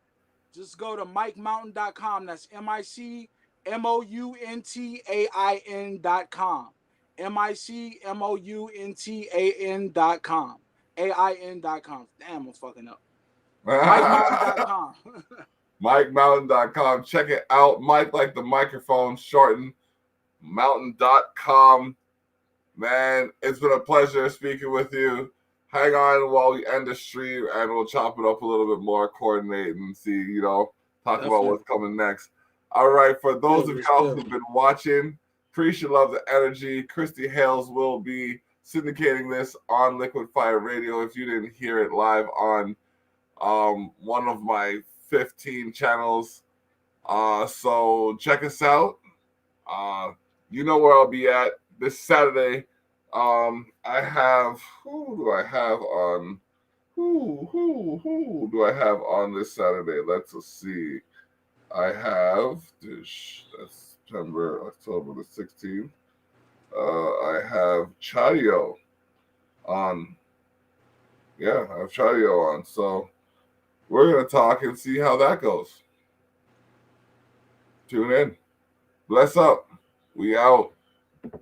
Just go to MikeMountain.com. That's MikeMountain.com. MikeMountain.com. AIN.com. Damn, I'm fucking up. MikeMountain.com. MikeMountain.com. Check it out. Mike, like the microphone, shortened. Mountain.com. Man, it's been a pleasure speaking with you. Hang on while we end the stream, and we'll chop it up a little bit more, coordinate, and see, talk Definitely. about what's coming next. All right, for those of y'all who've been watching, appreciate love the energy. Christy Hales will be syndicating this on Liquid Fire Radio if you didn't hear it live on one of my 15 channels. So check us out. You know where I'll be at this Saturday. I have who do I have on this Saturday? Let's see. I have that's October the 16th. I have Chadio on. Yeah, I have Chadio on. So we're gonna talk and see how that goes. Tune in. Bless up. We out.